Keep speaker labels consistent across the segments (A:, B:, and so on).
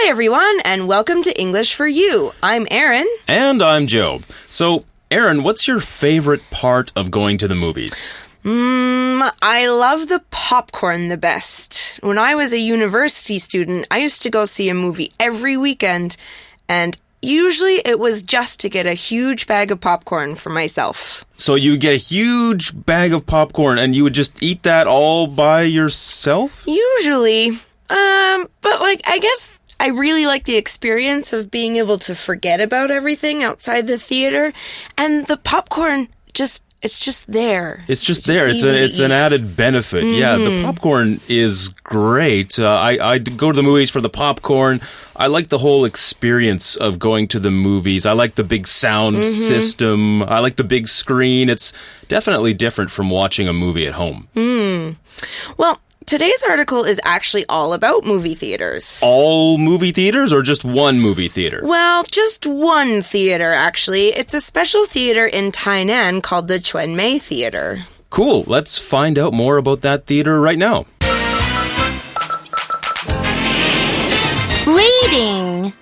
A: Hi, everyone, and welcome to English for You. I'm Erin.
B: And I'm Joe. So, Erin, what's your favorite part of going to the movies?
A: I love the popcorn the best. When I was a university student, I used to go see a movie every weekend, and usually it was just to get a huge bag of popcorn for myself.
B: So you get a huge bag of popcorn and you would just eat that all by yourself?
A: Usually. But I guess I really like the experience of being able to forget about everything outside the theater. And the popcorn it's just there.
B: It's just there. It's an added benefit. Mm-hmm. Yeah, the popcorn is great. I go to the movies for the popcorn. I like the whole experience of going to the movies. I like the big sound system. I like the big screen. It's definitely different from watching a movie at home.
A: Well, today's article is actually all about movie theaters.
B: All movie theaters or just one movie theater?
A: Well, just one theater, actually. It's a special theater in Tainan called the全美Theater.
B: Cool. Let's find out more about that theater right now.
C: Reading.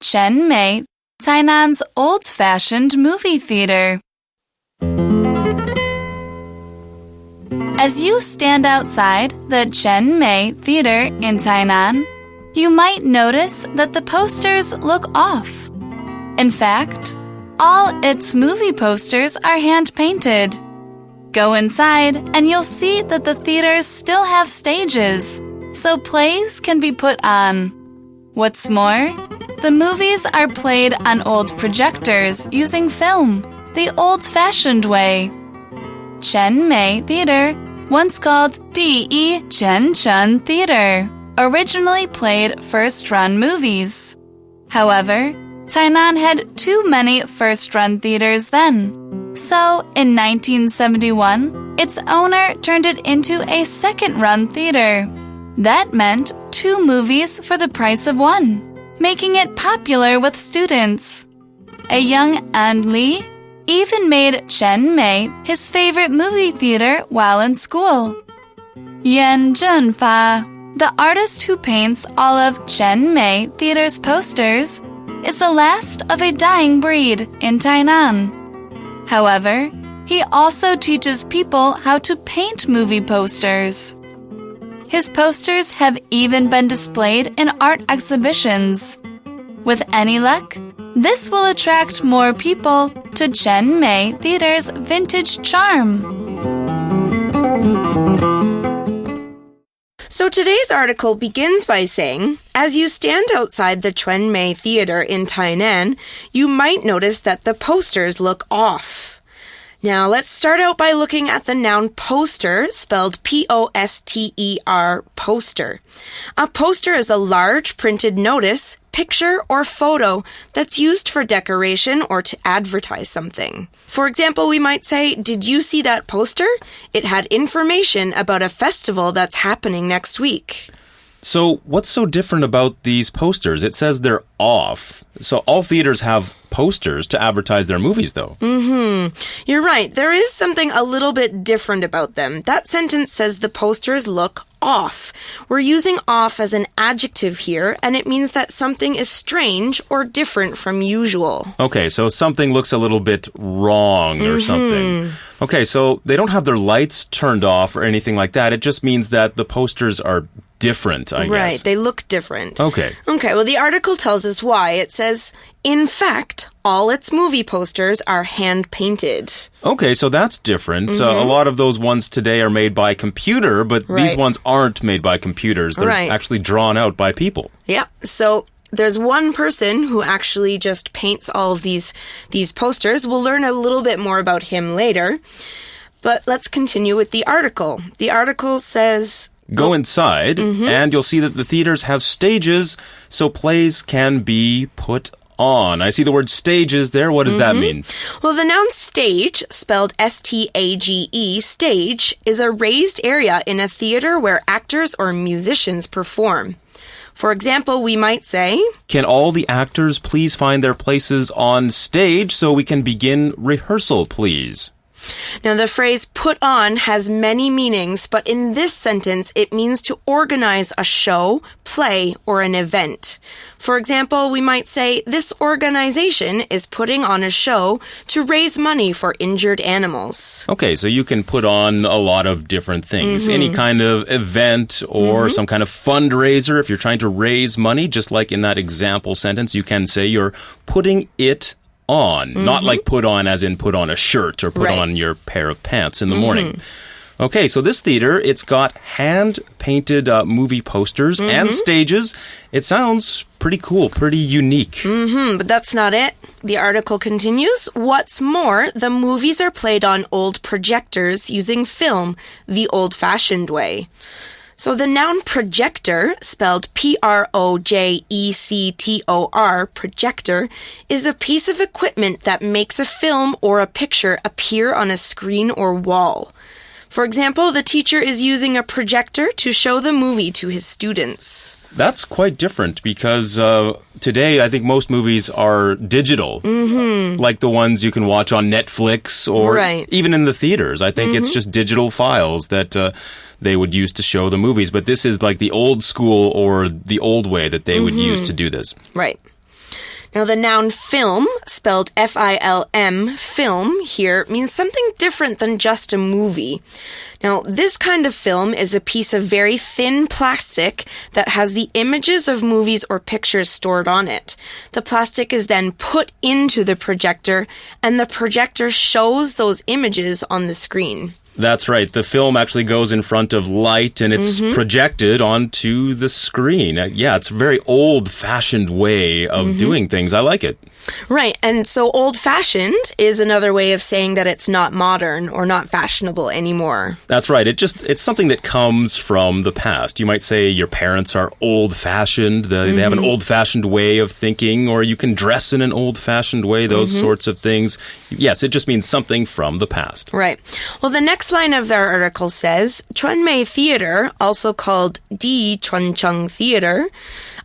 C: 全美, Tainan's old-fashioned movie theater. As you stand outside the全美Theater in Tainan, you might notice that the posters look off. In fact, all its movie posters are hand-painted. Go inside and you'll see that the theaters still have stages, so plays can be put on. What's more, the movies are played on old projectors using film, the old-fashioned way.全美Theater, once called Di Chen Theater, originally played first-run movies. However, Tainan had too many first-run theaters then. So, in 1971, its owner turned it into a second-run theater. That meant 2 movies for the price of 1, making it popular with students. A young An Li even made全美his favorite movie theater while in school. Yan Zhenfa, the artist who paints all of全美Theater's posters, is the last of a dying breed in Tainan. However, he also teaches people how to paint movie posters. His posters have even been displayed in art exhibitions. With any luck, this will attract more people to全美Theater's vintage charm.
A: So today's article begins by saying, as you stand outside the全美Theater in Tainan, you might notice that the posters look off. Now, let's start out by looking at the noun poster, spelled P-O-S-T-E-R, poster. A poster is a large printed notice, picture, or photo that's used for decoration or to advertise something. For example, we might say, did you see that poster? It had information about a festival that's happening next week.
B: So, what's so different about these posters? It says they're off. So, all theaters have posters to advertise their movies, though.
A: You're right. There is something a little bit different about them. That sentence says the posters look off. We're using off as an adjective here, and it means that something is strange or different from usual.
B: Okay, so something looks a little bit wrong or something. Okay, so they don't have their lights turned off or anything like that. It just means that the posters are different, I guess.
A: Right, they look different.
B: Okay,
A: well, the article tells us why. It says, in fact, all its movie posters are hand-painted.
B: Okay, so that's different. A lot of those ones today are made by computer, but these ones aren't made by computers. They're actually drawn out by people.
A: Yeah, so there's one person who actually just paints all of these posters. We'll learn a little bit more about him later. But let's continue with the article. The article says,
B: go inside, and you'll see that the theaters have stages, so plays can be put on. I see the word stages there. What does that mean?
A: Well, the noun stage, spelled S-T-A-G-E, stage, is a raised area in a theater where actors or musicians perform. For example, we might say,
B: can all the actors please find their places on stage so we can begin rehearsal, please?
A: Now, the phrase put on has many meanings, but in this sentence, it means to organize a show, play, or an event. For example, we might say, this organization is putting on a show to raise money for injured animals.
B: Okay, so you can put on a lot of different things. Any kind of event or some kind of fundraiser. If you're trying to raise money, just like in that example sentence, you can say you're putting it on, not like put on as in put on a shirt or put on your pair of pants in the morning. Okay, so this theater, it's got hand-painted movie posters and stages. It sounds pretty cool, pretty unique.
A: But that's not it. The article continues. What's more, the movies are played on old projectors using film, the old-fashioned way. So the noun projector, spelled Projector, projector, is a piece of equipment that makes a film or a picture appear on a screen or wall. For example, the teacher is using a projector to show the movie to his students.
B: That's quite different because today I think most movies are digital, like the ones you can watch on Netflix or even in the theaters. I think it's just digital files that they would use to show the movies. But this is like the old school or the old way that they would use to do this.
A: Right. Now, the noun film, spelled F-I-L-M, film, here means something different than just a movie. Now, this kind of film is a piece of very thin plastic that has the images of movies or pictures stored on it. The plastic is then put into the projector, and the projector shows those images on the screen.
B: That's right. The film actually goes in front of light and it's projected onto the screen. Yeah, it's a very old-fashioned way of doing things. I like it.
A: Right. And so old-fashioned is another way of saying that it's not modern or not fashionable anymore.
B: That's right. It's something that comes from the past. You might say your parents are old-fashioned. They have an old-fashioned way of thinking, or you can dress in an old-fashioned way, those sorts of things. Yes, it just means something from the past.
A: Right. Well, the next line of our article says, Chunmei Theater, also called Di Chuncheong Theater,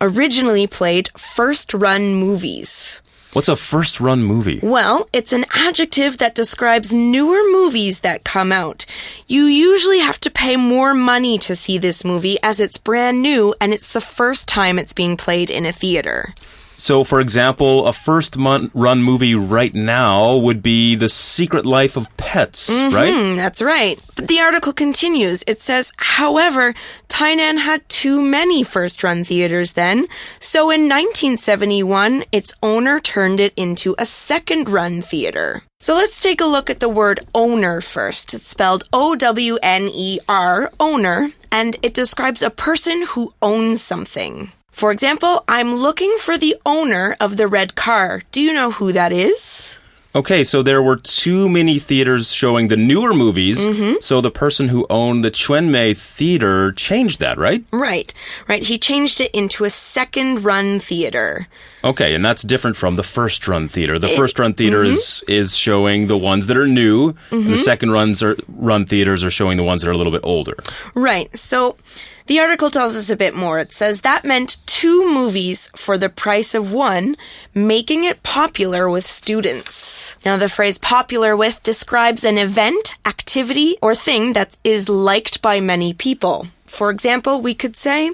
A: originally played first-run movies.
B: What's a first-run movie?
A: Well, it's an adjective that describes newer movies that come out. You usually have to pay more money to see this movie as it's brand new and it's the first time it's being played in a theater.
B: So, for example, a first-run movie right now would be The Secret Life of Pets, right?
A: That's right. But the article continues. It says, however, Tainan had too many first-run theaters then, so in 1971, its owner turned it into a second-run theater. So let's take a look at the word owner first. It's spelled O-W-N-E-R, owner, and it describes a person who owns something. For example, I'm looking for the owner of the red car. Do you know who that is?
B: Okay, so there were too many theaters showing the newer movies, so the person who owned the Chunmei Theater changed that, right?
A: Right. He changed it into a second-run theater.
B: Okay, and that's different from the first-run theater. The first-run theater is showing the ones that are new, and the second-run theaters are showing the ones that are a little bit older.
A: Right, so the article tells us a bit more. It says that meant 2 movies for the price of 1, making it popular with students. Now, the phrase popular with describes an event, activity, or thing that is liked by many people. For example, we could say,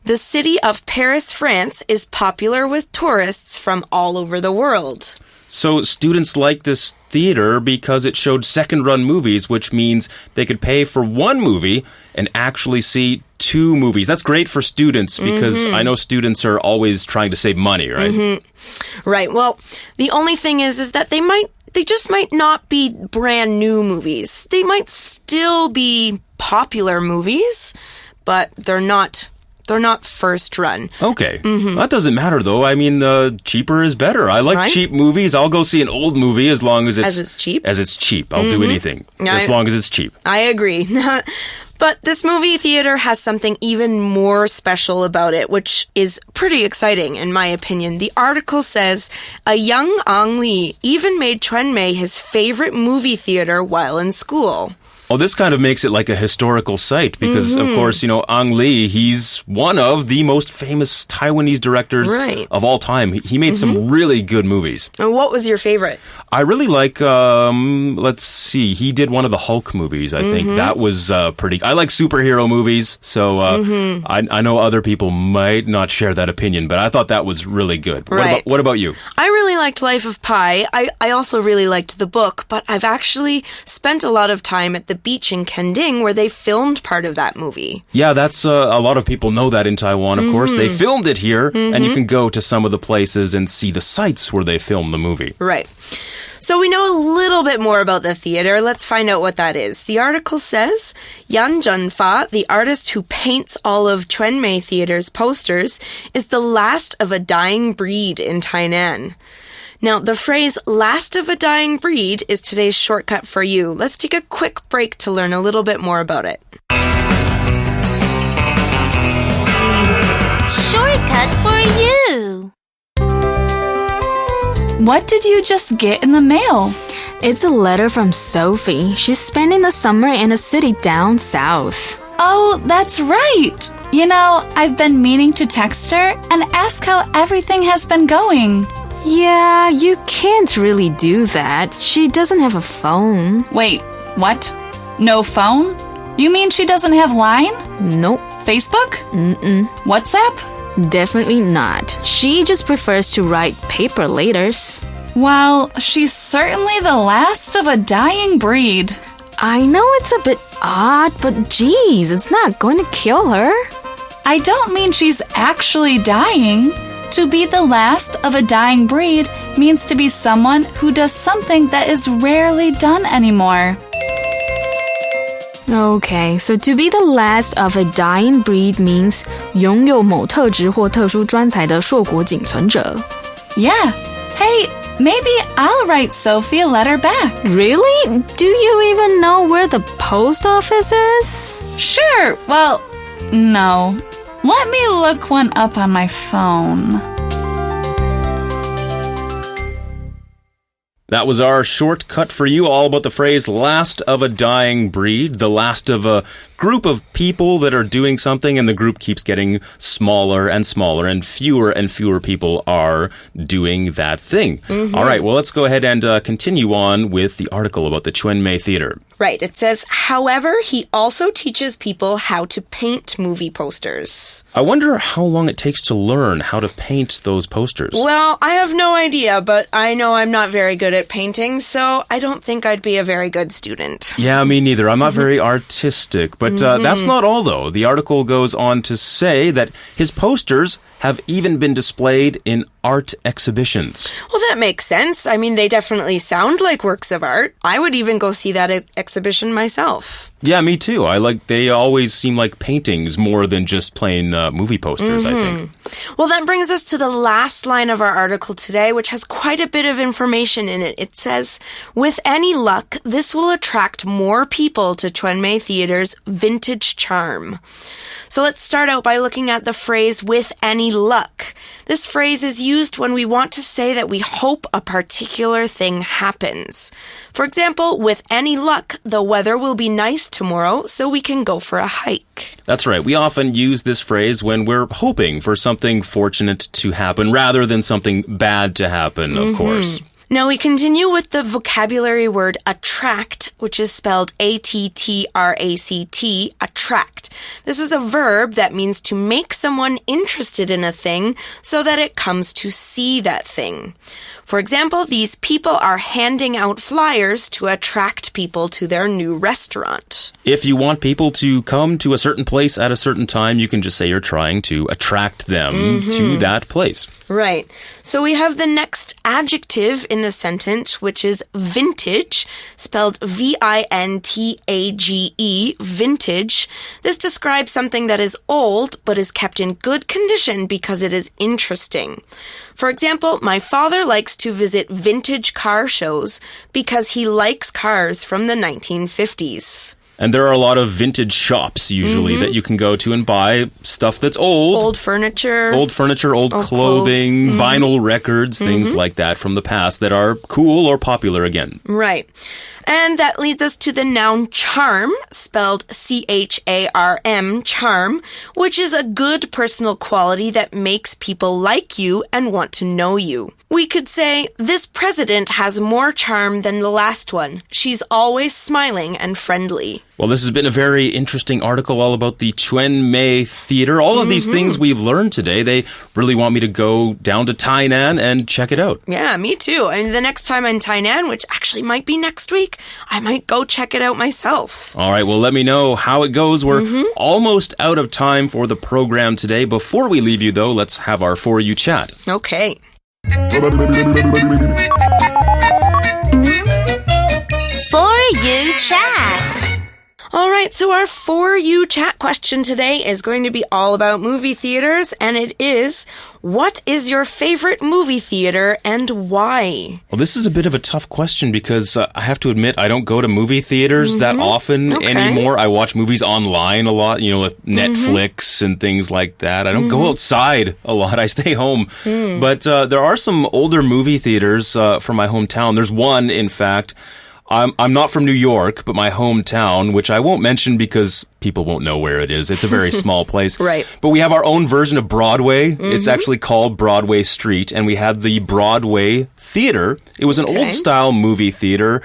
A: the city of Paris, France is popular with tourists from all over the world.
B: So students like this theater because it showed second-run movies, which means they could pay for 1 movie and actually see 2 movies. That's great for students because I know students are always trying to save money, right?
A: Right. Well, the only thing is that they just might not be brand new movies. They might still be popular movies, but they're not first run.
B: Okay. That doesn't matter, though. I mean, cheaper is better. I like cheap movies. I'll go see an old movie as long as it's...
A: As it's cheap?
B: As it's cheap. I'll do anything as long as it's cheap.
A: I agree. But this movie theater has something even more special about it, which is pretty exciting, in my opinion. The article says, a young Ang Lee even made Chunmei his favorite movie theater while in school.
B: Oh, this kind of makes it like a historical site because, of course, Ang Lee, he's one of the most famous Taiwanese directors of all time. He made some really good movies.
A: And what was your favorite?
B: I really like, let's see, he did one of the Hulk movies, I think. That was pretty... I like superhero movies, so I know other people might not share that opinion, but I thought that was really good. What about you?
A: I really liked Life of Pi. I also really liked the book, but I've actually spent a lot of time at the beach in Kending where they filmed part of that movie.
B: Yeah, that's a lot of people know that in Taiwan, of course. They filmed it here, and you can go to some of the places and see the sites where they filmed the movie.
A: Right. So we know a little bit more about the theater. Let's find out what that is. The article says, Yan Zhenfa, the artist who paints all of Chuanmei Theater's posters, is the last of a dying breed in Tainan. Now, the phrase last of a dying breed is today's shortcut for you. Let's take a quick break to learn a little bit more about it.
C: Shortcut for you. What did you just get in the mail?
D: It's a letter from Sophie. She's spending the summer in a city down south.
C: Oh, that's right. I've been meaning to text her and ask how everything has been going.
D: Yeah, you can't really do that. She doesn't have a phone.
C: Wait, what? No phone? You mean she doesn't have Line?
D: Nope.
C: Facebook?
D: Mm-mm.
C: WhatsApp?
D: Definitely not. She just prefers to write paper letters.
C: Well, she's certainly the last of a dying breed.
D: I know it's a bit odd, but geez, it's not going to kill her.
C: I don't mean she's actually dying. To be the last of a dying breed means to be someone who does something that is rarely done anymore.
D: Okay, so to be the last of a dying breed means 拥有某特质或特殊专才的硕果仅存者.
C: Yeah. Hey, maybe I'll write Sophie a letter back.
D: Really? Do you even know where the post office is?
C: Sure. Well, no. Let me look one up on my phone.
B: That was our shortcut for you, all about the phrase last of a dying breed, the last of a group of people that are doing something, and the group keeps getting smaller and smaller, and fewer people are doing that thing. All right, well, let's go ahead and continue on with the article about the Chuanmei Theater.
A: Right, it says, however, he also teaches people how to paint movie posters.
B: I wonder how long it takes to learn how to paint those posters.
A: Well, I have no idea, but I know I'm not very good at painting, so I don't think I'd be a very good student.
B: Yeah, me neither. I'm not very artistic, but that's not all, though. The article goes on to say that his posters have even been displayed in art exhibitions.
A: Well, that makes sense. I mean, they definitely sound like works of art. I would even go see that exhibition myself.
B: Yeah, me too. They always seem like paintings more than just plain movie posters, I think.
A: Well, that brings us to the last line of our article today, which has quite a bit of information in it. It says, with any luck, this will attract more people to Chuanmei Theater's vintage charm. So let's start out by looking at the phrase, with any luck. This phrase is used when we want to say that we hope a particular thing happens. For example, with any luck, the weather will be nice tomorrow, so we can go for a hike.
B: That's right. We often use this phrase when we're hoping for something fortunate to happen rather than something bad to happen, of course.
A: Now we continue with the vocabulary word attract, which is spelled A-T-T-R-A-C-T, attract. This is a verb that means to make someone interested in a thing so that it comes to see that thing. For example, these people are handing out flyers to attract people to their new restaurant.
B: If you want people to come to a certain place at a certain time, you can just say you're trying to attract them to that place.
A: Right. So we have the next adjective in the sentence, which is vintage, spelled V-I-N-T-A-G-E, vintage. This describes something that is old but is kept in good condition because it is interesting. For example, my father likes to visit vintage car shows because he likes cars from the 1950s.
B: And there are a lot of vintage shops, usually, that you can go to and buy stuff that's old.
A: Old furniture.
B: Old clothing, vinyl records, things like that from the past that are cool or popular again.
A: Right. And that leads us to the noun charm, spelled C-H-A-R-M, charm, which is a good personal quality that makes people like you and want to know you. We could say, this president has more charm than the last one. She's always smiling and friendly.
B: Well, this has been a very interesting article all about the Chuanmei Theater. All of these things we've learned today, they really want me to go down to Tainan and check it out.
A: Yeah, me too. And the next time I'm in Tainan, which actually might be next week, I might go check it out myself.
B: All right, well, let me know how it goes. We're almost out of time for the program today. Before we leave you, though, let's have our For You chat.
A: Okay.
C: For You chat.
A: All right, so our For You chat question today is going to be all about movie theaters, and it is, what is your favorite movie theater and why?
B: Well, this is a bit of a tough question because I have to admit I don't go to movie theaters that often anymore. I watch movies online a lot, with Netflix and things like that. I don't go outside a lot. I stay home. But there are some older movie theaters from my hometown. There's one, in fact. I'm not from New York, but my hometown, which I won't mention because people won't know where it is. It's a very small place.
A: Right.
B: But we have our own version of Broadway. It's actually called Broadway Street, and we had the Broadway Theater. It was an old-style movie theater,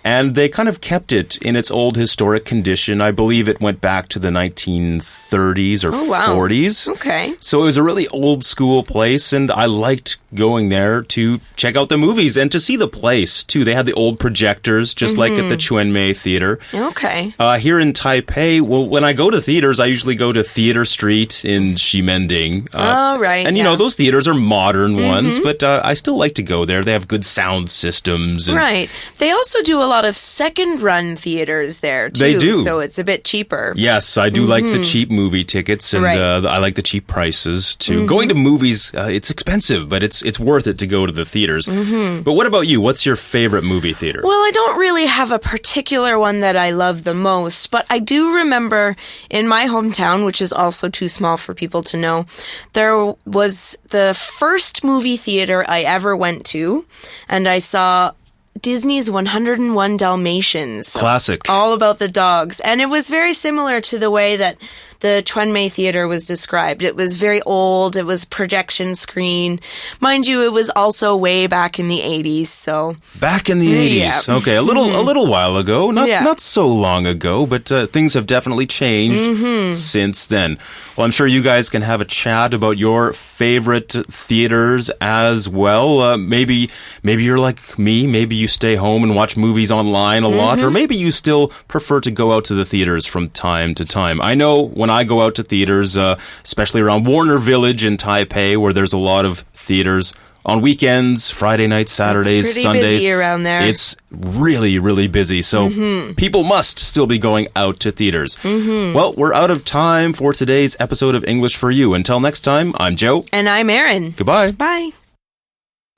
B: and they kind of kept it in its old historic condition. I believe it went back to the 1930s or 40s.
A: Okay.
B: So it was a really old-school place, and I liked going there to check out the movies and to see the place, too. They had the old projectors, just like at the Chuanmei Theater.
A: Okay.
B: Here in Taipei, well, when I go to theaters, I usually go to Theater Street in Ximending.
A: Right.
B: And, those theaters are modern ones, but I still like to go there. They have good sound systems. And
A: right. They also do a lot of second-run theaters there, too.
B: They do.
A: So it's a bit cheaper.
B: Yes, I do like the cheap movie tickets, and I like the cheap prices, too. Going to movies, it's expensive, but it's worth it to go to the theaters. But what about you? What's your favorite movie theater?
A: Well, I don't really have a particular one that I love the most, but I do remember in my hometown, which is also too small for people to know, there was the first movie theater I ever went to, and I saw Disney's 101 Dalmatians.
B: Classic.
A: All about the dogs. And it was very similar to the way that the Chuanmei Theater was described. It was very old. It was projection screen. Mind you, it was also way back in the 80s, so...
B: Back in the 80s.
A: Yeah.
B: Okay, a little while ago. Not so long ago, but things have definitely changed since then. Well, I'm sure you guys can have a chat about your favorite theaters as well. Maybe you're like me. Maybe you stay home and watch movies online a lot, or maybe you still prefer to go out to the theaters from time to time. I know when I go out to theaters, especially around Warner Village in Taipei, where there's a lot of theaters on weekends, Friday nights, Saturdays,
A: it's
B: Sundays.
A: Busy around there.
B: It's really, really busy. So people must still be going out to theaters. Well, we're out of time for today's episode of English for You. Until next time, I'm Joe.
A: And I'm Erin.
B: Goodbye.
A: Bye.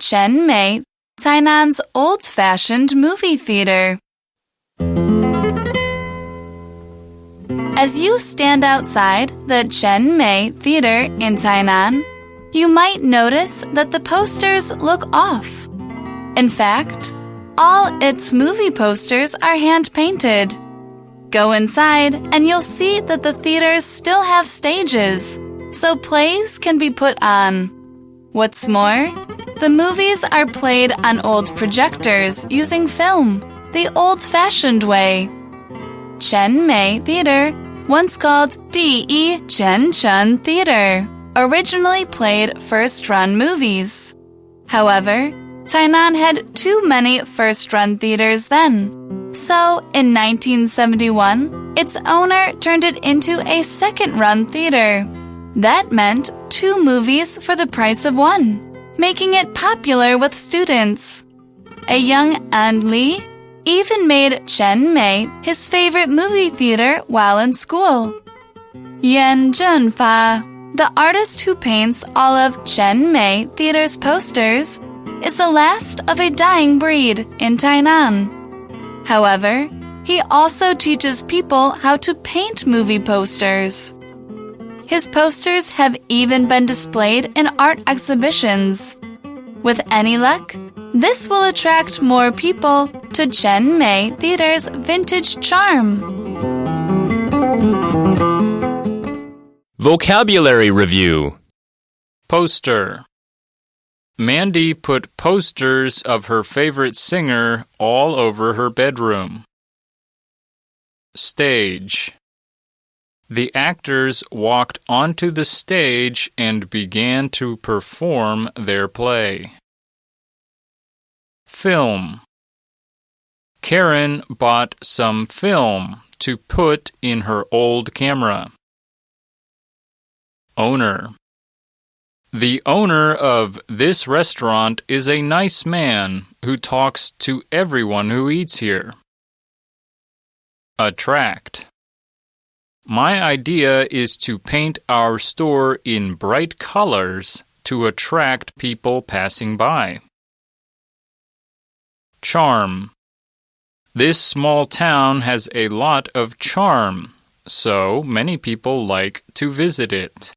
C: Chuanmei, Tainan's old-fashioned movie theater. As you stand outside the Chuanmei Theater in Tainan, you might notice that the posters look off. In fact, all its movie posters are hand-painted. Go inside and you'll see that the theaters still have stages, so plays can be put on. What's more, the movies are played on old projectors using film, the old-fashioned way. Chuanmei Theater, once called Di Chen Theater, originally played first-run movies. However, Tainan had too many first-run theaters then. So, in 1971, its owner turned it into a second-run theater. That meant 2 movies for the price of 1, making it popular with students. A young An Li even made Chuanmei his favorite movie theater while in school. Yan Zhenfa, the artist who paints all of Chuanmei Theater's posters, is the last of a dying breed in Tainan. However, he also teaches people how to paint movie posters. His posters have even been displayed in art exhibitions. With any luck, This will attract more people to Chenmei Theater's vintage charm.
B: Vocabulary Review.
E: Poster. Mandy put posters of her favorite singer all over her bedroom. Stage. The actors walked onto the stage and began to perform their play. Film. Karen bought some film to put in her old camera. Owner. The owner of this restaurant is a nice man who talks to everyone who eats here. Attract. My idea is to paint our store in bright colors to attract people passing by. Charm. This small town has a lot of charm, so many people like to visit it.